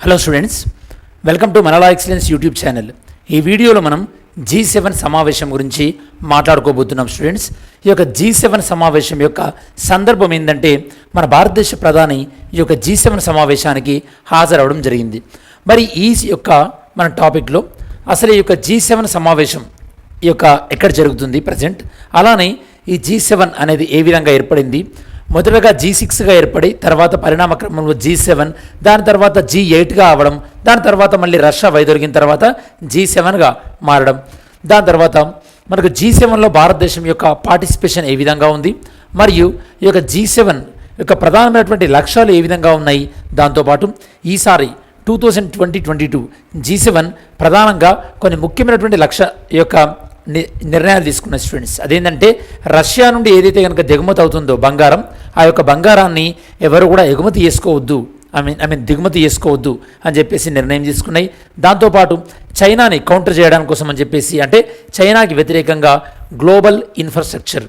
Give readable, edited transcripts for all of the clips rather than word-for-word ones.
Hello students, welcome to మనలా excellence YouTube channel. ఈ వీడియోలో మనం G7 సమావేశం గురించి మాట్లాడుకోబోతున్నాం. స్టూడెంట్స్, ఈ యొక్క G7 సమావేశం యొక్క సందర్భం ఏంటంటే మన భారతదేశ ప్రధాని ఈ యొక్క G7 సమావేశానికి హాజరవడం జరిగింది. మరి ఈ యొక్క మన టాపిక్లో అసలు ఈ యొక్క G7 సమావేశం ఈ యొక్క ఎక్కడ జరుగుతుంది ప్రజెంట్, అలానే ఈ G7 అనేది ఏ విధంగా ఏర్పడింది, మొదటగా G6గా ఏర్పడి తర్వాత పరిణామ క్రమంలో G7, దాని తర్వాత G8గా అవ్వడం, దాని తర్వాత మళ్ళీ రష్యా వైదొలిగిన తర్వాత G7గా మారడం, దాని తర్వాత మనకు G7లో భారతదేశం యొక్క పార్టిసిపేషన్ ఏ విధంగా ఉంది, మరియు ఈ యొక్క G7 యొక్క ప్రధానమైనటువంటి లక్ష్యాలు ఏ విధంగా ఉన్నాయి, దాంతోపాటు ఈసారి 2022 G7 ప్రధానంగా కొన్ని ముఖ్యమైనటువంటి లక్ష్య యొక్క నిర్ణయాలు తీసుకున్న స్టూడెంట్స్. అదేంటంటే రష్యా నుండి ఏదైతే కనుక దిగుమతి అవుతుందో బంగారం, ఆ యొక్క బంగారాన్ని ఎవరు కూడా ఎగుమతి చేసుకోవద్దు, దిగుమతి చేసుకోవద్దు అని చెప్పేసి నిర్ణయం తీసుకున్నాయి. దాంతోపాటు చైనాని కౌంటర్ చేయడానికి కోసం అని చెప్పేసి, అంటే చైనాకి వ్యతిరేకంగా global infrastructure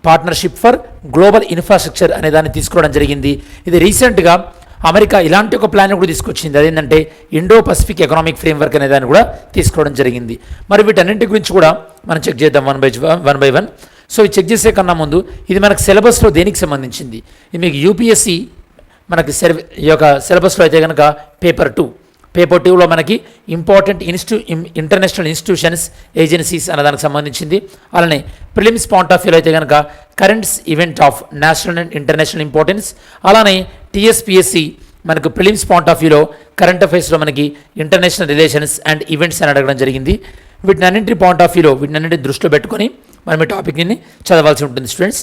partnership for global infrastructure అనే దాన్ని తీసుకోవడం జరిగింది. ఇది రీసెంట్గా అమెరికా ఇలాంటి ఒక ప్లాన్ కూడా తీసుకొచ్చింది. అదేంటంటే ఇండో పసిఫిక్ ఎకనామిక్ ఫ్రేమ్వర్క్ అనే దాన్ని కూడా తీసుకోవడం జరిగింది. మరి వీటన్నింటి గురించి కూడా మనం చెక్ చేద్దాం వన్ బై వన్. సో ఇది చెక్ చేసే కన్నా ముందు ఇది మనకు సిలబస్లో దేనికి సంబంధించింది, ఇది మీకు యూపీఎస్సి మనకి ఈ యొక్క సిలబస్లో అయితే కనుక పేపర్ 2లో మనకి ఇంపార్టెంట్ ఇంటర్నేషనల్ ఇన్స్టిట్యూషన్స్ ఏజెన్సీస్ అనే దానికి సంబంధించింది. అలానే ప్రిలిమ్స్ పాయింట్ ఆఫ్ వ్యూలో అయితే కనుక currents event of national and international importance, అలానే టీఎస్పీఎస్సి మనకు ప్రిలిమ్స్ పాయింట్ ఆఫ్ వ్యూలో కరెంట్ అఫైర్స్లో మనకి ఇంటర్నేషనల్ రిలేషన్స్ అండ్ ఈవెంట్స్ అని అడగడం జరిగింది. వీటినన్నింటి పాయింట్ ఆఫ్ వ్యూలో వీటినన్నింటి దృష్టిలో పెట్టుకొని మనం ఈ టాపిక్ని చదవాల్సి ఉంటుంది. స్టూడెంట్స్,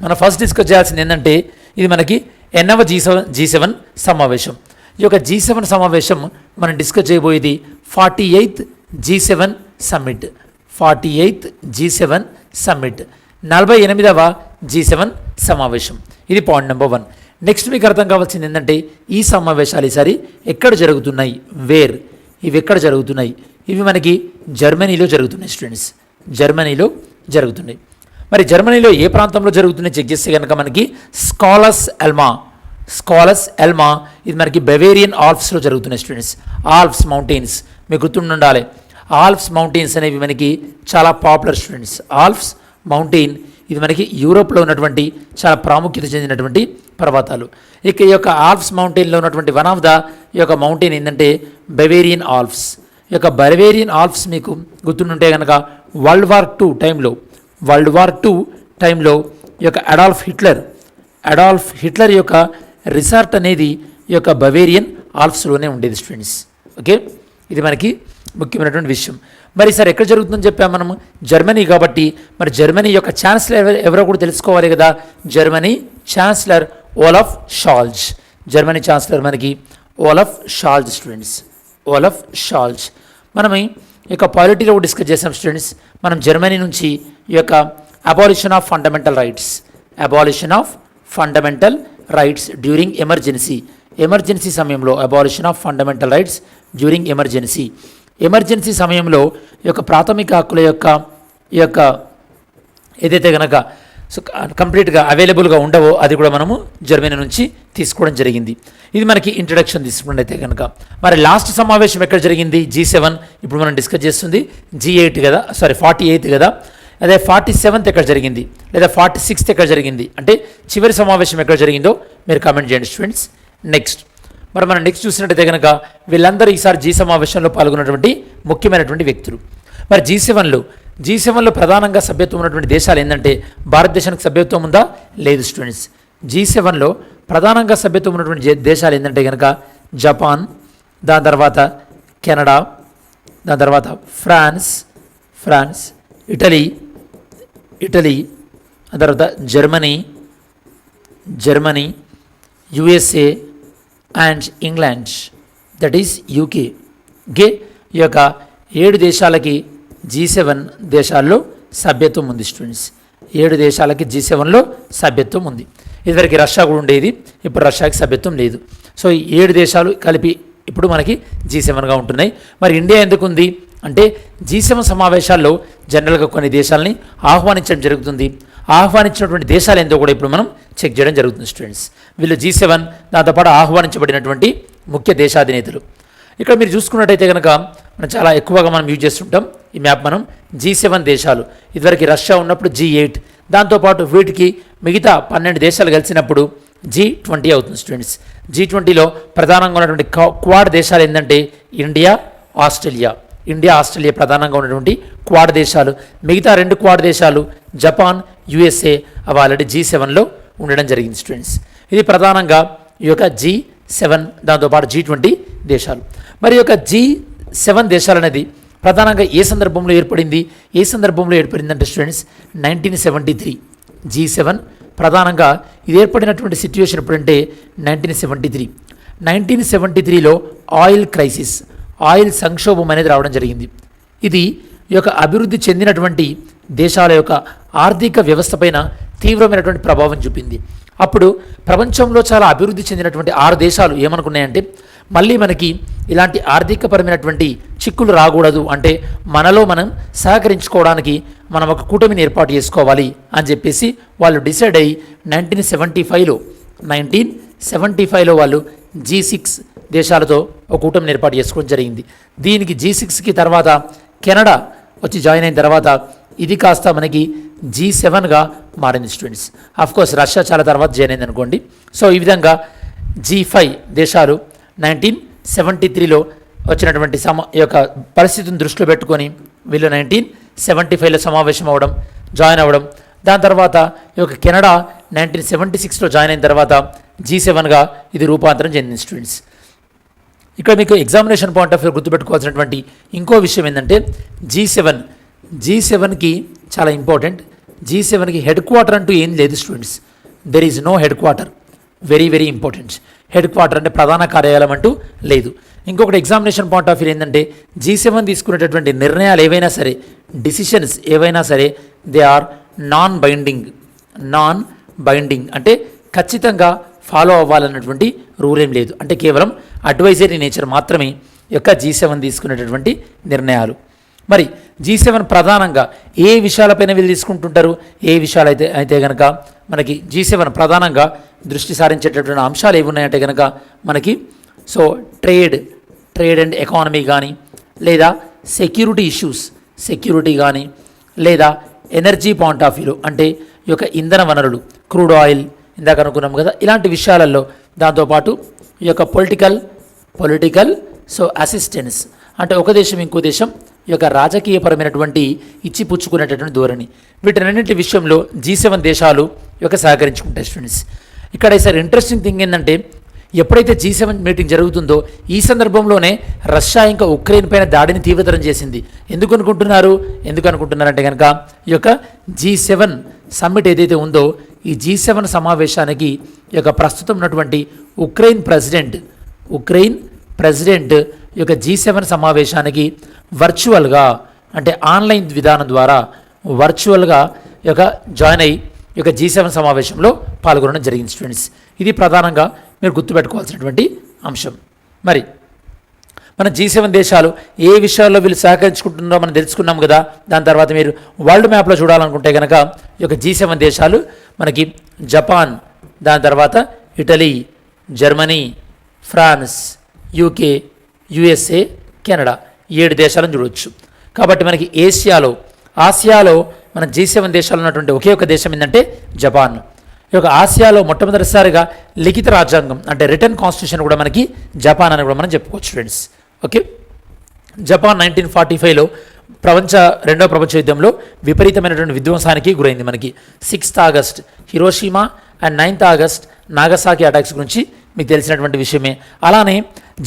మనం ఫస్ట్ డిస్కస్ చేయాల్సింది ఏంటంటే ఇది మనకి ఎన్నవ G7 సమావేశం. ఈ యొక్క G7 సమావేశం మనం డిస్కస్ చేయబోయేది 48th G7 summit, 48th G7 summit, 48వ G7 సమావేశం. ఇది పాయింట్ నెంబర్ 1. నెక్స్ట్ మీకు అర్థం కావాల్సింది ఏంటంటే ఈ సమావేశాలు ఈసారి ఎక్కడ జరుగుతున్నాయి, ఇవి ఎక్కడ జరుగుతున్నాయి, ఇవి మనకి జర్మనీలో జరుగుతున్నాయి. స్టూడెంట్స్, జర్మనీలో జరుగుతున్నాయి. మరి జర్మనీలో ఏ ప్రాంతంలో జరుగుతున్నాయి చెక్ చేస్తే కనుక మనకి స్కాలస్ ఎల్మా ఇది మనకి బెవేరియన్ ఆల్ప్స్లో జరుగుతున్నాయి. స్టూడెంట్స్, ఆల్ప్స్ మౌంటైన్స్ మీకు గుర్తుండాలి. ఆల్ప్స్ మౌంటైన్స్ అనేవి మనకి చాలా పాపులర్. స్టూడెంట్స్, ఆల్ప్స్ మౌంటైన్ ఇది మనకి యూరోప్లో ఉన్నటువంటి చాలా ప్రాముఖ్యత చెందినటువంటి పర్వతాలు. ఇక ఈ యొక్క ఆల్ప్స్ మౌంటైన్లో ఉన్నటువంటి వన్ ఆఫ్ ద ఈ యొక్క మౌంటైన్ ఏంటంటే బెవేరియన్ ఆల్ప్స్. ఈ యొక్క బెవేరియన్ ఆల్ప్స్ మీకు గుర్తుంటే కనుక వరల్డ్ వార్ టూ టైంలో ఈ యొక్క అడాల్ఫ్ హిట్లర్ యొక్క రిసార్ట్ అనేది ఈ యొక్క బవేరియన్ ఆల్ప్స్లోనే ఉండేది. స్టూడెంట్స్, ఓకే, ఇది మనకి ముఖ్యమైనటువంటి విషయం. మరి సార్ ఎక్కడ జరుగుతుందని చెప్పాము మనము, జర్మనీ కాబట్టి మరి జర్మనీ యొక్క ఛాన్సలర్ ఎవరో కూడా తెలుసుకోవాలి కదా. Germany chancellor Olaf Scholz. Germany chancellor మనకి Olaf Scholz. Students, Olaf Scholz. మనం ఈ యొక్క పాలిటీలో డిస్కస్ చేసాం. స్టూడెంట్స్, మనం జర్మనీ నుంచి ఈ యొక్క abolition of fundamental rights during emergency సమయంలో, abolition of fundamental rights during emergency సమయంలో ఈ యొక్క ప్రాథమిక హక్కుల ఈ యొక్క ఏదైతే కనుక కంప్లీట్గా అవైలబుల్గా ఉండవో అది కూడా మనము జర్మనీ నుంచి తీసుకోవడం జరిగింది. ఇది మనకి ఇంట్రడక్షన్ తీసుకున్నట్టయితే కనుక. మరి లాస్ట్ సమావేశం ఎక్కడ జరిగింది, G7. ఇప్పుడు మనం డిస్కస్ చేస్తుంది G8 కదా, 48th కదా. అదే 47th ఎక్కడ జరిగింది, లేదా 46th ఎక్కడ జరిగింది, అంటే చివరి సమావేశం ఎక్కడ జరిగిందో మీరు కామెంట్ చేయండి. స్టూడెంట్స్, మరి మనం నెక్స్ట్ చూసినట్టయితే కనుక వీళ్ళందరూ ఈసారి G సమావేశంలో పాల్గొన్నటువంటి ముఖ్యమైనటువంటి వ్యక్తులు. మరి G7లో ప్రధానంగా సభ్యత్వం ఉన్నటువంటి దేశాలు ఏంటంటే భారతదేశానికి సభ్యత్వం ఉందా, లేదు. స్టూడెంట్స్, G7లో ప్రధానంగా సభ్యత్వం ఉన్నటువంటి దేశాలు ఏంటంటే కనుక జపాన్, దాని తర్వాత కెనడా, దాని తర్వాత ఫ్రాన్స్, ఇటలీ, ఆ తర్వాత Germany, USA and England, that is UK. ఈ యొక్క 7 దేశాలకి G7 దేశాల్లో సభ్యత్వం ఉంది. స్టూడెంట్స్, 7 దేశాలకి G7లో సభ్యత్వం ఉంది. ఇదివరకు రష్యా కూడా ఉండేది, ఇప్పుడు రష్యాకి సభ్యత్వం లేదు. సో ఈ 7 దేశాలు కలిపి ఇప్పుడు మనకి G7గా ఉంటున్నాయి. మరి ఇండియా ఎందుకు ఉంది అంటే G7 సమావేశాల్లో జనరల్గా కొన్ని దేశాలని ఆహ్వానించడం జరుగుతుంది. ఆహ్వానించినటువంటి దేశాలు ఏందో కూడా ఇప్పుడు మనం చెక్ చేయడం జరుగుతుంది. స్టూడెంట్స్, వీళ్ళు G7 దాంతోపాటు ఆహ్వానించబడినటువంటి ముఖ్య దేశాధినేతలు. ఇక్కడ మీరు చూసుకున్నట్టయితే కనుక మనం చాలా ఎక్కువగా మనం యూజ్ చేస్తుంటాం ఈ మ్యాప్. మనం G7 దేశాలు, ఇదివరకు రష్యా ఉన్నప్పుడు G8, దాంతోపాటు వీటికి మిగతా 12 దేశాలు కలిసినప్పుడు G20 అవుతుంది స్టూడెంట్స్. G20లో ప్రధానంగా ఉన్నటువంటి క్వాడ్ దేశాలు ఏంటంటే ఇండియా, ఆస్ట్రేలియా ప్రధానంగా ఉన్నటువంటి క్వాడ్ దేశాలు. మిగతా 2 క్వాడ్ దేశాలు జపాన్, USA అవి ఆల్రెడీ G7లో ఉండడం జరిగింది స్టూడెంట్స్. ఇది ప్రధానంగా ఈ యొక్క G7, దాంతోపాటు G20 దేశాలు. మరి యొక్క G7 దేశాలు అనేది ప్రధానంగా ఏ సందర్భంలో ఏర్పడిందంటే స్టూడెంట్స్ 1973 G7 ప్రధానంగా ఇది ఏర్పడినటువంటి సిచ్యువేషన్ ఎప్పుడంటే 1973లో ఆయిల్ సంక్షోభం అనేది రావడం జరిగింది. ఇది ఈ యొక్క అభివృద్ధి చెందినటువంటి దేశాల యొక్క ఆర్థిక వ్యవస్థ పైన తీవ్రమైనటువంటి ప్రభావం చూపింది. అప్పుడు ప్రపంచంలో చాలా అభివృద్ధి చెందినటువంటి 6 దేశాలు ఏమనుకున్నాయంటే మళ్ళీ మనకి ఇలాంటి ఆర్థికపరమైనటువంటి చిక్కులు రాకూడదు అంటే మనలో మనం సహకరించుకోవడానికి మనం ఒక కూటమిని ఏర్పాటు చేసుకోవాలి అని చెప్పేసి వాళ్ళు డిసైడ్ అయ్యి 1975లో వాళ్ళు G6 దేశాలతో ఒక కూటమిని ఏర్పాటు చేసుకోవడం జరిగింది. దీనికి G6కి తర్వాత కెనడా వచ్చి జాయిన్ అయిన తర్వాత ఇది కాస్త మనకి G7గా మారింది స్టూడెంట్స్. కోర్స్ రష్యా చాలా తర్వాత జాయిన్ అయింది అనుకోండి. సో ఈ విధంగా G5 దేశాలు 1973లో వచ్చినటువంటి ఈ యొక్క పరిస్థితిని దృష్టిలో పెట్టుకొని వీళ్ళు 1975లో సమావేశం జాయిన్ అవ్వడం. దాని తర్వాత ఈ యొక్క కెనడా 1976లో జాయిన్ అయిన తర్వాత G7గా ఇది రూపాంతరం చెందింది స్టూడెంట్స్. ఇక్కడ మీకు ఎగ్జామినేషన్ పాయింట్ ఆఫ్ వ్యూ గుర్తుపెట్టుకోవాల్సినటువంటి ఇంకో విషయం ఏంటంటే G7కి చాలా ఇంపార్టెంట్. G7కి హెడ్ క్వార్టర్ అంటూ ఏం లేదు students. There is no head quarter. Very very important. Head quarter అంటే ప్రధాన కార్యాలయం అంటూ లేదు. ఇంకొకటి ఎగ్జామినేషన్ పాయింట్ ఆఫ్ వ్యూ ఏంటంటే G7 తీసుకునేటటువంటి నిర్ణయాలు ఏవైనా సరే, డిసిషన్స్ ఏవైనా సరే, దే ఆర్ నాన్ బైండింగ్ అంటే ఖచ్చితంగా ఫాలో అవ్వాలన్నటువంటి రూల్ ఏం లేదు. అంటే కేవలం అడ్వైజరీ నేచర్ మాత్రమే యొక్క G7 తీసుకునేటటువంటి నిర్ణయాలు. మరి G7 ప్రధానంగా ఏ విషయాలపైన వీళ్ళు తీసుకుంటుంటారు, ఏ విషయాలు అయితే కనుక మనకి G7 ప్రధానంగా దృష్టి సారించేటటువంటి అంశాలు ఏమి ఉన్నాయంటే కనుక మనకి సో ట్రేడ్ అండ్ ఎకానమీ కానీ, లేదా సెక్యూరిటీ కానీ, లేదా ఎనర్జీ పాయింట్ ఆఫ్ వ్యూలో అంటే ఈ యొక్క ఇంధన వనరులు, క్రూడ్ ఆయిల్ ఇందాక అనుకున్నాం కదా, ఇలాంటి విషయాలలో, దాంతోపాటు ఈ యొక్క పొలిటికల్ అసిస్టెన్స్ అంటే ఒక దేశం ఇంకో దేశం ఈ యొక్క రాజకీయపరమైనటువంటి ఇచ్చిపుచ్చుకునేటటువంటి ధోరణి, వీటన్నింటి విషయంలో G7 దేశాలు ఈ యొక్క సహకరించుకుంటాయి స్టూడెంట్స్. ఇక్కడ ఈసారి ఇంట్రెస్టింగ్ థింగ్ ఏంటంటే ఎప్పుడైతే G7 మీటింగ్ జరుగుతుందో ఈ సందర్భంలోనే రష్యా ఇంకా ఉక్రెయిన్ పైన దాడిని తీవ్రతరం చేసింది. ఎందుకు అనుకుంటున్నారంటే కనుక ఈ యొక్క G7 సమ్మిట్ ఏదైతే ఉందో ఈ G7 సమావేశానికి ఈ యొక్క ప్రస్తుతం ఉన్నటువంటి ఉక్రెయిన్ ప్రెసిడెంట్ ఈ యొక్క G7 సమావేశానికి వర్చువల్గా అంటే ఆన్లైన్ విధానం ద్వారా వర్చువల్గా ఈ యొక్క జాయిన్ అయ్యి ఈ యొక్క G7 సమావేశంలో పాల్గొనడం జరిగింది స్టూడెంట్స్. ఇది ప్రధానంగా మీరు గుర్తుపెట్టుకోవాల్సినటువంటి అంశం. మరి మన G7 దేశాలు ఏ విషయాల్లో వీళ్ళు సహకరించుకుంటున్నారో మనం తెలుసుకున్నాం కదా. దాని తర్వాత మీరు వరల్డ్ మ్యాప్లో చూడాలనుకుంటే కనుక ఈ యొక్క G7 దేశాలు మనకి జపాన్, దాని తర్వాత Italy, Germany, France, UK, USA, Canada 7 దేశాలను చూడవచ్చు. కాబట్టి మనకి ఆసియాలో మన G7 దేశాలు ఉన్నటువంటి ఒకే ఒక దేశం ఏంటంటే జపాన్. ఈ యొక్క ఆసియాలో మొట్టమొదటిసారిగా లిఖిత రాజ్యాంగం అంటే రిటర్న్ కాన్స్టిట్యూషన్ కూడా మనకి జపాన్ అని కూడా మనం చెప్పుకోవచ్చు ఫ్రెండ్స్. ఓకే, జపాన్ 1945లో రెండవ ప్రపంచ యుద్ధంలో విపరీతమైనటువంటి విధ్వంసానికి గురైంది. మనకి 6th August Hiroshima and 9th August Nagasaki attacks గురించి మీకు తెలిసినటువంటి విషయమే. అలానే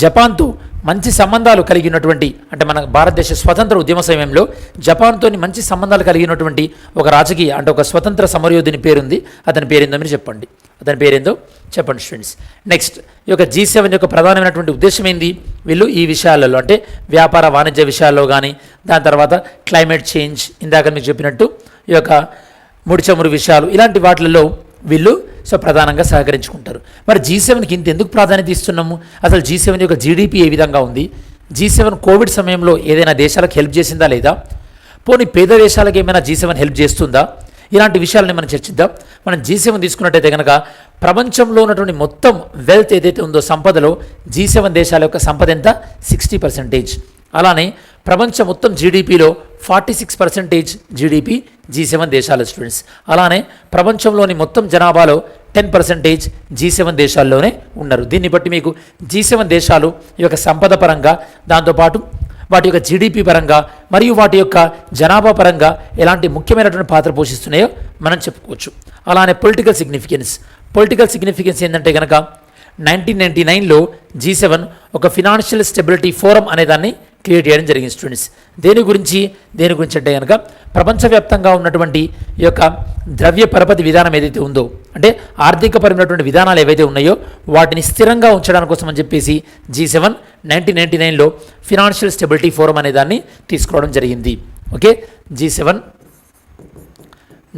జపాన్తో మంచి సంబంధాలు కలిగినటువంటి అంటే మన భారతదేశ స్వతంత్ర ఉద్యమ సమయంలో జపాన్తో మంచి సంబంధాలు కలిగినటువంటి ఒక రాజకీయ అంటే ఒక స్వతంత్ర సమరయోధుని పేరుంది. అతని పేరేందో మీరు చెప్పండి. స్టూడెంట్స్. నెక్స్ట్ ఈ యొక్క G7 యొక్క ప్రధానమైనటువంటి ఉద్దేశం ఏంది? వీళ్ళు ఈ విషయాలలో అంటే వ్యాపార వాణిజ్య విషయాల్లో కానీ, దాని తర్వాత క్లైమేట్ చేంజ్, ఇందాక మీకు చెప్పినట్టు ఈ యొక్క ముడి చమురు విషయాలు, ఇలాంటి వాటిలలో వీళ్ళు ప్రధానంగా సహకరించుకుంటారు. మరి G7కి ఎందుకు ప్రాధాన్యత ఇస్తున్నాము? అసలు G7 యొక్క GDP ఏ విధంగా ఉంది? G7 కోవిడ్ సమయంలో ఏదైనా దేశాలకు హెల్ప్ చేసిందా లేదా? పోనీ పేద దేశాలకు ఏమైనా G7 హెల్ప్ చేస్తుందా? ఇలాంటి విషయాలని మనం చర్చిద్దాం. మనం G7 తీసుకున్నట్టయితే కనుక ప్రపంచంలో ఉన్నటువంటి మొత్తం వెల్త్ ఏదైతే ఉందో సంపదలో G7 దేశాల యొక్క సంపద ఎంత 60%. అలానే ప్రపంచ మొత్తం జీడిపిలో 46% జీడిపి G7 దేశాల స్టూడెంట్స్. అలానే ప్రపంచంలోని మొత్తం జనాభాలో 10% G7 దేశాల్లోనే ఉన్నారు. దీన్ని బట్టి మీకు G7 దేశాలు ఈ యొక్క సంపద పరంగా, దాంతోపాటు వాటి యొక్క జీడిపి పరంగా మరియు వాటి యొక్క జనాభా పరంగా ఎలాంటి ముఖ్యమైనటువంటి పాత్ర పోషిస్తున్నాయో మనం చెప్పుకోవచ్చు. అలానే పొలిటికల్ సిగ్నిఫికెన్స్ ఏంటంటే కనుక 1999లో G7 ఒక ఫినాన్షియల్ స్టెబిలిటీ ఫోరం అనే దాన్ని క్రియేట్ చేయడం జరిగింది స్టూడెంట్స్. దేని గురించి అంటే కనుక ప్రపంచవ్యాప్తంగా ఉన్నటువంటి ఈ యొక్క ద్రవ్య పరపతి విధానం ఏదైతే ఉందో, అంటే ఆర్థికపరమైనటువంటి విధానాలు ఏవైతే ఉన్నాయో వాటిని స్థిరంగా ఉంచడానికి కోసం అని చెప్పేసి G7 1999లో ఫినాన్షియల్ స్టెబిలిటీ ఫోరం అనే దాన్ని తీసుకోవడం జరిగింది. ఓకే, G7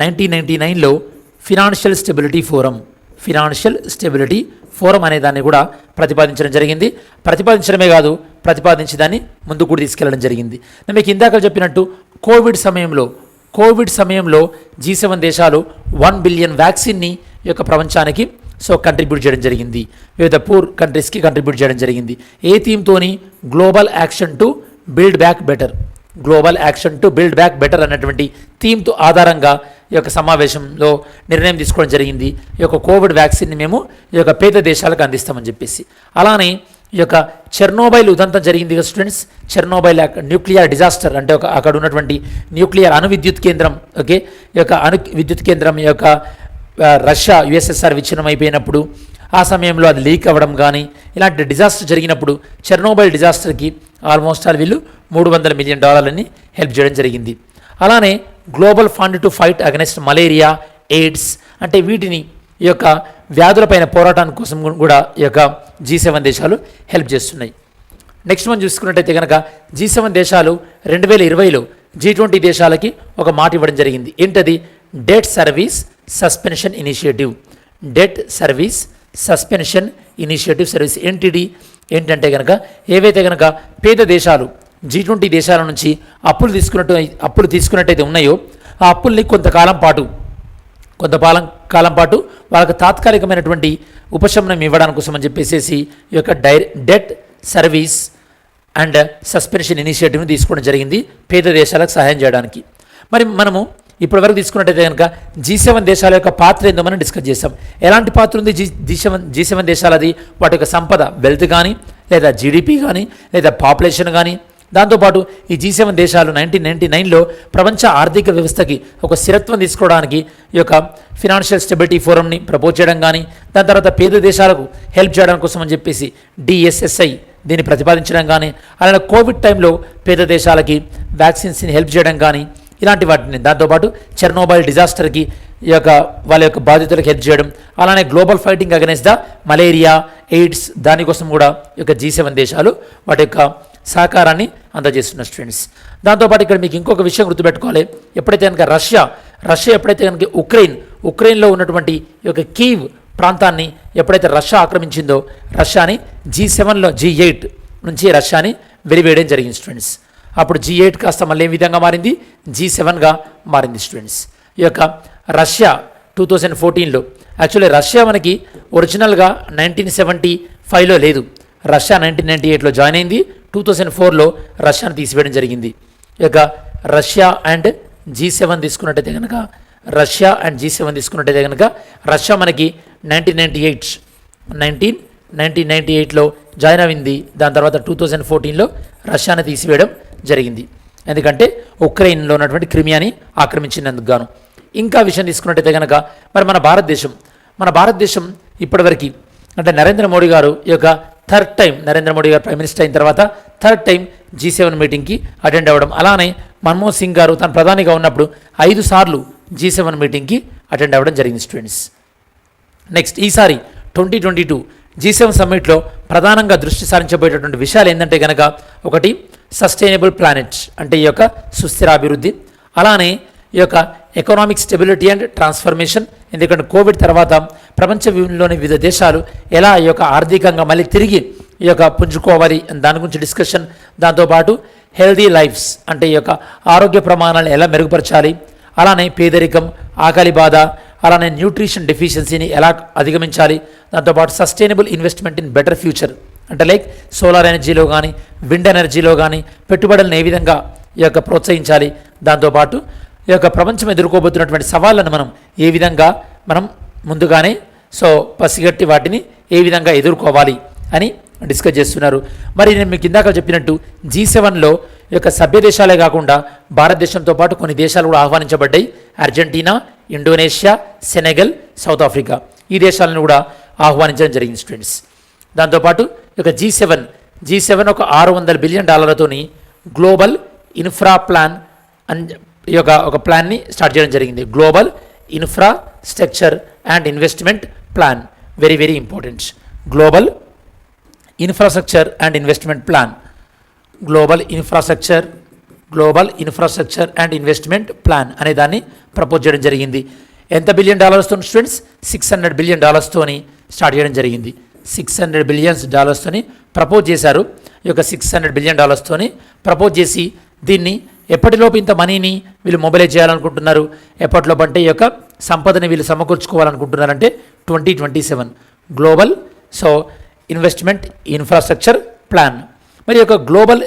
1999లో ఫినాన్షియల్ స్టెబిలిటీ ఫోరం అనే దాన్ని కూడా ప్రతిపాదించడం జరిగింది. ప్రతిపాదించడమే కాదు, ప్రతిపాదించి దాన్ని ముందుకు కూడా తీసుకెళ్లడం జరిగింది. నేను మీకు ఇందాక చెప్పినట్టు కోవిడ్ సమయంలో G7 దేశాలు 1 బిలియన్ వ్యాక్సిన్ని ఈ యొక్క ప్రపంచానికి కంట్రిబ్యూట్ చేయడం జరిగింది. వివిధ పూర్ కంట్రీస్కి కంట్రిబ్యూట్ చేయడం జరిగింది. ఏ థీమ్తోని global action to build back better అన్నటువంటి థీమ్తో ఆధారంగా ఈ యొక్క సమావేశంలో నిర్ణయం తీసుకోవడం జరిగింది. ఈ యొక్క కోవిడ్ వ్యాక్సిన్ని మేము ఈ యొక్క పేద దేశాలకు అందిస్తామని చెప్పేసి. అలానే ఈ యొక్క చెర్నోబైల్ ఉదంతం జరిగింది కదా స్టూడెంట్స్. చెర్నోబైల్ న్యూక్లియర్ డిజాస్టర్ అంటే అక్కడ ఉన్నటువంటి న్యూక్లియర్ అణు విద్యుత్ కేంద్రం, ఓకే, ఈ యొక్క అణు విద్యుత్ కేంద్రం ఈ యొక్క రష్యా USSR విచ్ఛిన్నం అయిపోయినప్పుడు ఆ సమయంలో అది లీక్ అవ్వడం కానీ ఇలాంటి డిజాస్టర్ జరిగినప్పుడు చెర్నోబైల్ డిజాస్టర్కి ఆల్మోస్ట్ వీళ్ళు $300 మిలియన్ హెల్ప్ చేయడం జరిగింది. అలానే global fund to fight against malaria, AIDS అంటే వీటిని ఈ యొక్క వ్యాధులపైన పోరాటానికి కోసం కూడా ఈ యొక్క G7 దేశాలు హెల్ప్ చేస్తున్నాయి. నెక్స్ట్ మనం చూసుకున్నట్టయితే కనుక G7 దేశాలు 2020లో G20 దేశాలకి ఒక మాట ఇవ్వడం జరిగింది. ఏంటది? Debt service suspension initiative service ఏంటంటే కనుక ఏవైతే కనుక పేద దేశాలు G20 దేశాల నుంచి అప్పులు తీసుకున్నట్టయితే ఉన్నాయో ఆ అప్పుల్ని కొంతకాలం పాటు వాళ్ళకి తాత్కాలికమైనటువంటి ఉపశమనం ఇవ్వడానికి కోసం అని చెప్పేసి ఈ యొక్క డెట్ సర్వీస్ అండ్ సస్పెన్షన్ ఇనిషియేటివ్ని తీసుకోవడం జరిగింది పేద దేశాలకు సహాయం చేయడానికి. మరి మనము ఇప్పటివరకు తీసుకున్నట్టయితే కనుక G7 దేశాల యొక్క పాత్ర ఏందో మనం డిస్కస్ చేస్తాం. ఎలాంటి పాత్ర ఉంది G7 దేశాలది? వాటి యొక్క సంపద, వెల్త్ కానీ, లేదా జీడిపి కానీ, లేదా పాపులేషన్ కానీ. దాంతోపాటు ఈ G7 దేశాలు 1999లో ప్రపంచ ఆర్థిక వ్యవస్థకి ఒక స్థిరత్వం తీసుకోవడానికి ఈ యొక్క ఫినాన్షియల్ స్టెబిలిటీ ఫోరంని ప్రపోజ్ చేయడం కానీ, దాని తర్వాత పేద దేశాలకు హెల్ప్ చేయడం కోసం అని చెప్పేసి DSSI దీన్ని ప్రతిపాదించడం కానీ, అలానే కోవిడ్ టైంలో పేద దేశాలకి వ్యాక్సిన్స్ని హెల్ప్ చేయడం కానీ ఇలాంటి వాటిని, దాంతోపాటు చెర్నోబైల్ డిజాస్టర్కి ఈ యొక్క వాళ్ళ యొక్క బాధితులకు హెల్ప్ చేయడం, అలానే global fighting against the malaria, AIDS దానికోసం కూడా ఈ యొక్క G7 దేశాలు వాటి యొక్క సహకారాన్ని అందజేస్తున్న స్టూడెంట్స్. దాంతోపాటు ఇక్కడ మీకు ఇంకొక విషయం గుర్తుపెట్టుకోవాలి. ఎప్పుడైతే కనుక రష్యా ఎప్పుడైతే కనుక ఉక్రెయిన్లో ఉన్నటువంటి ఈ యొక్క కీవ్ ప్రాంతాన్ని ఎప్పుడైతే రష్యా ఆక్రమించిందో రష్యాని G8 నుంచి రష్యాని వెలివేయడం జరిగింది స్టూడెంట్స్. అప్పుడు G8 కాస్త మళ్ళీ ఏ విధంగా మారింది? G7గా మారింది స్టూడెంట్స్. ఈ యొక్క రష్యా 2014లో యాక్చువల్లీ రష్యా మనకి ఒరిజినల్గా 1975లో లేదు. రష్యా 1998లో జాయిన్ అయింది. 2004లో రష్యాను తీసివేయడం జరిగింది. ఈ యొక్క రష్యా అండ్ G7 తీసుకున్నట్టయితే కనుక రష్యా మనకి 1998లో జాయిన్ అయింది. దాని తర్వాత 2014లో రష్యాను తీసివేయడం జరిగింది. ఎందుకంటే ఉక్రెయిన్లో ఉన్నటువంటి క్రిమియాని ఆక్రమించినందుకు గాను. ఇంకా విషయం తీసుకున్నట్టయితే కనుక మరి మన భారతదేశం ఇప్పటివరకు అంటే నరేంద్ర మోడీ గారు ఈ యొక్క నరేంద్ర మోడీ గారు ప్రైమ్ మినిస్టర్ అయిన తర్వాత థర్డ్ టైం G7 మీటింగ్కి అటెండ్ అవ్వడం. అలానే మన్మోహన్ సింగ్ గారు తన ప్రధానిగా ఉన్నప్పుడు 5 సార్లు G7 మీటింగ్కి అటెండ్ అవ్వడం జరిగింది స్టూడెంట్స్. నెక్స్ట్ ఈసారి 2022 G7 సమ్మిట్లో ప్రధానంగా దృష్టి సారించబోయేటటువంటి విషయాలు ఏంటంటే కనుక ఒకటి సస్టైనబుల్ ప్లానెట్ అంటే ఈ యొక్క సుస్థిరాభివృద్ధి, అలానే ఈ యొక్క ఎకనామిక్ స్టెబిలిటీ అండ్ ట్రాన్స్ఫర్మేషన్. ఎందుకంటే కోవిడ్ తర్వాత ప్రపంచంలోని వివిధ దేశాలు ఎలా ఈ యొక్క ఆర్థికంగా మళ్ళీ తిరిగి ఈ యొక్క పుంజుకోవాలి దాని గురించి డిస్కషన్. దాంతోపాటు హెల్దీ లైఫ్స్ అంటే ఈ యొక్క ఆరోగ్య ప్రమాణాలను ఎలా మెరుగుపరచాలి, అలానే పేదరికం, ఆకలి బాధ, అలానే న్యూట్రిషన్ డెఫిషియన్సీని ఎలా అధిగమించాలి, దాంతోపాటు sustainable investment in better future అంటే లైక్ సోలార్ ఎనర్జీలో కానీ విండ్ ఎనర్జీలో కానీ పెట్టుబడులను ఏ విధంగా ఈ యొక్క ప్రోత్సహించాలి, దాంతోపాటు ఈ యొక్క ప్రపంచం ఎదుర్కోబోతున్నటువంటి సవాళ్ళను మనం ఏ విధంగా మనం ముందుగానే పసిగట్టి వాటిని ఏ విధంగా ఎదుర్కోవాలి అని డిస్కస్ చేస్తున్నారు. మరి నేను మీకు ఇందాక చెప్పినట్టు G7లో ఈ యొక్క సభ్య దేశాలే కాకుండా భారతదేశంతో పాటు కొన్ని దేశాలు కూడా ఆహ్వానించబడ్డాయి. Argentina, Indonesia, Senegal, South Africa ఈ దేశాలను కూడా ఆహ్వానించడం జరిగింది స్టూడెంట్స్. దాంతోపాటు ఈ యొక్క G7 ఒక $600 బిలియన్ గ్లోబల్ ఇన్ఫ్రా ప్లాన్ అని ఈ యొక్క ఒక ప్లాన్ని స్టార్ట్ చేయడం జరిగింది. Global infrastructure and investment plan, very very important. Global infrastructure and investment plan, global infrastructure and investment plan అనే దాన్ని ప్రపోజ్ చేయడం జరిగింది. ఎంత $1 బిలియన్ స్టూడెంట్స్? $600 బిలియన్ స్టార్ట్ చేయడం జరిగింది. $600 బిలియన్స్ ప్రపోజ్ చేశారు. ఈ యొక్క $600 బిలియన్ ప్రపోజ్ చేసి దీన్ని ఎప్పటిలోపు ఇంత మనీని వీళ్ళు మొబిలైజ్ చేయాలనుకుంటున్నారు, ఎప్పటిలోపు అంటే ఈ యొక్క సంపదని వీళ్ళు సమకూర్చుకోవాలనుకుంటున్నారంటే 2027 గ్లోబల్ ఇన్వెస్ట్మెంట్ ఇన్ఫ్రాస్ట్రక్చర్ ప్లాన్. మరి యొక్క గ్లోబల్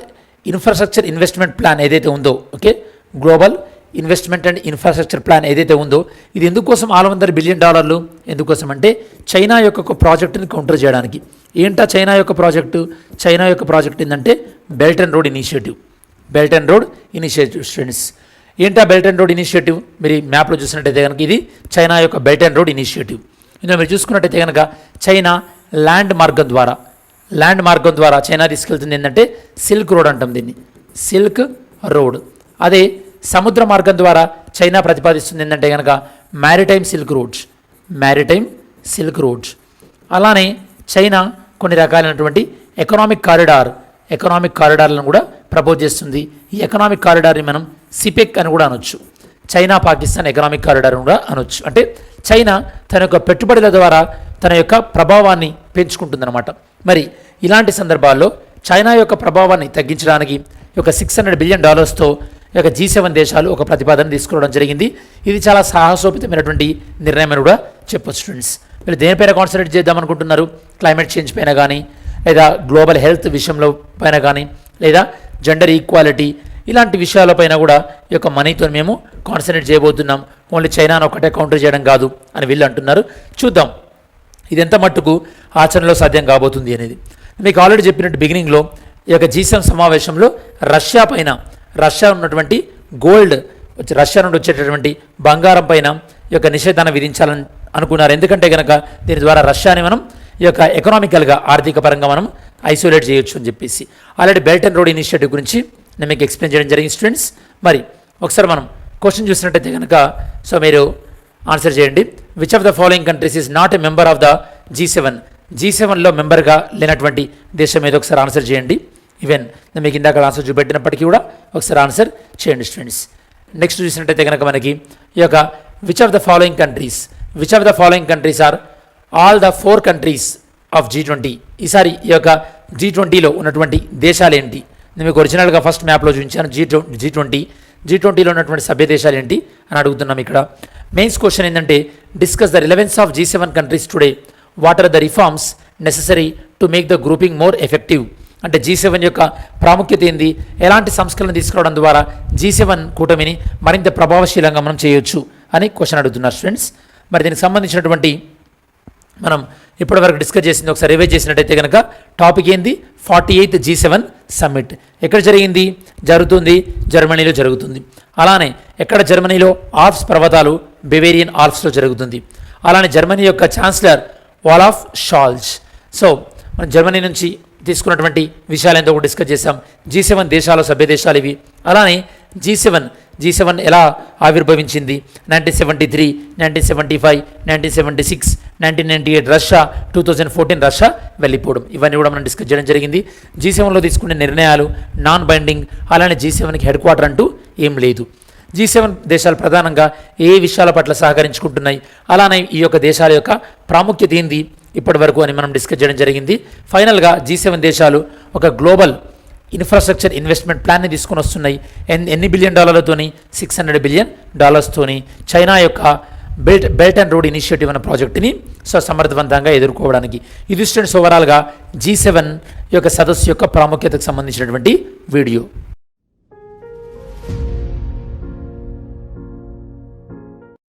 ఇన్ఫ్రాస్ట్రక్చర్ ఇన్వెస్ట్మెంట్ ప్లాన్ ఏదైతే ఉందో, okay, global investment and infrastructure plan ఏదైతే ఉందో ఇది ఎందుకోసం $600 బిలియన్ ఎందుకోసం అంటే చైనా యొక్క ఒక ప్రాజెక్టుని కౌంటర్ చేయడానికి. ఏంటా చైనా యొక్క ప్రాజెక్టు? చైనా యొక్క ప్రాజెక్ట్ ఏంటంటే belt and road initiative. Students, ఏంటా బెల్ట్ అండ్ రోడ్ ఇనిషియేటివ్? మీరు మ్యాప్లో చూసినట్టయితే కనుక ఇది చైనా యొక్క బెల్ట్ అండ్ రోడ్ ఇనిషియేటివ్. ఇందులో మీరు చూసుకున్నట్టయితే కనుక చైనా ల్యాండ్ మార్గం ద్వారా చైనా తీసుకెళ్తుంది ఏంటంటే సిల్క్ రోడ్ అంటాం దీన్ని, సిల్క్ రోడ్. అదే సముద్ర మార్గం ద్వారా చైనా ప్రతిపాదిస్తుంది ఏంటంటే కనుక మ్యారిటైమ్ సిల్క్ రోడ్స్. అలానే చైనా కొన్ని రకాలైనటువంటి ఎకనామిక్ కారిడార్లను కూడా ప్రపోజ్ చేస్తుంది. ఈ ఎకనామిక్ కారిడార్ని మనం సిపెక్ అని కూడా అనొచ్చు, చైనా పాకిస్తాన్ ఎకనామిక్ కారిడార్ కూడా అనొచ్చు. అంటే చైనా తన యొక్క పెట్టుబడుల ద్వారా తన యొక్క ప్రభావాన్ని పెంచుకుంటుందన్నమాట. మరి ఇలాంటి సందర్భాల్లో చైనా యొక్క ప్రభావాన్ని తగ్గించడానికి ఈ యొక్క $600 బిలియన్ ఈ యొక్క G7 దేశాలు ఒక ప్రతిపాదన తీసుకోవడం జరిగింది. ఇది చాలా సాహసోపేతమైనటువంటి నిర్ణయం అని కూడా చెప్పొచ్చు స్టూడెంట్స్. మీరు దేనిపైన కాన్సన్ట్రేట్ చేద్దాం అనుకుంటున్నారు? క్లైమేట్ చేంజ్ పైన కానీ, లేదా గ్లోబల్ హెల్త్ విషయంలో పైన కానీ, లేదా జెండర్ ఈక్వాలిటీ ఇలాంటి విషయాలపైన కూడా ఈ యొక్క మనీతో మేము కాన్సన్ట్రేట్ చేయబోతున్నాం. ఓన్లీ చైనాను ఒకటే కౌంటర్ చేయడం కాదు అని వీళ్ళు అంటున్నారు. చూద్దాం ఇది ఎంత మట్టుకు ఆచరణలో సాధ్యం కాబోతుంది అనేది. మీకు ఆల్రెడీ చెప్పినట్టు బిగినింగ్లో ఈ యొక్క G7 సమావేశంలో రష్యా ఉన్నటువంటి గోల్డ్, రష్యా నుండి వచ్చేటటువంటి బంగారం పైన ఈ యొక్క నిషేధాన్ని విధించాలని అనుకున్నారు. ఎందుకంటే కనుక దీని ద్వారా రష్యాని మనం ఈ యొక్క ఎకనామికల్గా ఆర్థిక పరంగా మనం ఐసోలేట్ చేయొచ్చు అని చెప్పేసి. Already belt and road initiative గురించి నేను మీకు ఎక్స్ప్లెయిన్ చేయడం జరిగింది స్టూడెంట్స్. మరి ఒకసారి మనం క్వశ్చన్ చూసినట్టయితే కనుక మీరు ఆన్సర్ చేయండి. Which of the following countries is not a member of the G7లో మెంబర్గా లేనటువంటి దేశం ఏదో ఒకసారి ఆన్సర్ చేయండి. ఈవెన్ నేను మీకు ఇందాక ఆన్సర్ చూపెట్టినప్పటికీ కూడా ఒకసారి ఆన్సర్ చేయండి స్టూడెంట్స్. నెక్స్ట్ చూసినట్టయితే కనుక మనకి ఈ యొక్క which of the following countries are all the 4 countries of G20. ఈసారి ఈ యొక్క G20లో ఉన్నటువంటి దేశాలు ఏంటి? నేను మీకు ఒరిజినల్గా ఫస్ట్ మ్యాప్లో చూపించాను G20లో ఉన్నటువంటి సభ్య దేశాలు ఏంటి అని అడుగుతున్నాం. ఇక్కడ మెయిన్స్ క్వశ్చన్ ఏంటంటే discuss the relevance of G7 countries today, what are the reforms necessary to make the grouping more effective. అంటే G7 యొక్క ప్రాముఖ్యత ఏంది, ఎలాంటి సంస్కరణ తీసుకురావడం ద్వారా G7 కూటమిని మరింత ప్రభావశీలంగా మనం చేయొచ్చు అని క్వశ్చన్ అడుగుతున్నారు స్టూడెంట్స్. మరి దీనికి సంబంధించినటువంటి మనం ఇప్పటివరకు డిస్కస్ చేసింది ఒకసారి రివైజ్ చేసినట్టయితే కనుక టాపిక్ ఏంది? 48th G7 సమ్మిట్ ఎక్కడ జరుగుతుంది? జర్మనీలో జరుగుతుంది. అలానే ఎక్కడ? జర్మనీలో ఆల్ప్స్ పర్వతాలు, బెవేరియన్ ఆల్ప్స్లో జరుగుతుంది. అలానే జర్మనీ యొక్క ఛాన్సలర్ వాలాఫ్ షాల్జ్. మనం జర్మనీ నుంచి తీసుకున్నటువంటి విషయాలు ఎంతో డిస్కస్ చేసాం. G7 దేశాలు, సభ్య దేశాలు ఇవి. అలానే G7 ఎలా ఆవిర్భవించింది? 1973, 1975, 1976, 1998 రష్యా, 2014 రష్యా వెళ్ళిపోవడం, ఇవన్నీ కూడా మనం డిస్కస్ చేయడం జరిగింది. G7లో తీసుకునే నిర్ణయాలు నాన్ బైండింగ్. అలానే G7కి హెడ్ క్వార్టర్ అంటూ ఏం లేదు. G7 దేశాలు ప్రధానంగా ఏ విషయాల పట్ల సహకరించుకుంటున్నాయి, అలానే ఈ యొక్క దేశాల యొక్క ప్రాముఖ్యత ఏంది ఇప్పటి వరకు అని మనం డిస్కస్ చేయడం జరిగింది. ఫైనల్గా G7 దేశాలు ఒక గ్లోబల్ ఇన్ఫ్రాస్ట్రక్చర్ ఇన్వెస్ట్మెంట్ ప్లాన్ని తీసుకొని వస్తున్నాయి. ఎన్ని బిలియన్ డాలర్లతోని? $600 బిలియన్ చైనా యొక్క బెల్ట్ అండ్ రోడ్ ఇనిషియేటివ్ అనే ప్రాజెక్టుని సమర్థవంతంగా ఎదుర్కోవడానికి. ఇది స్టూడెంట్స్ ఓవరాల్గా G7 యొక్క సదస్సు యొక్క ప్రాముఖ్యతకు సంబంధించినటువంటి వీడియో.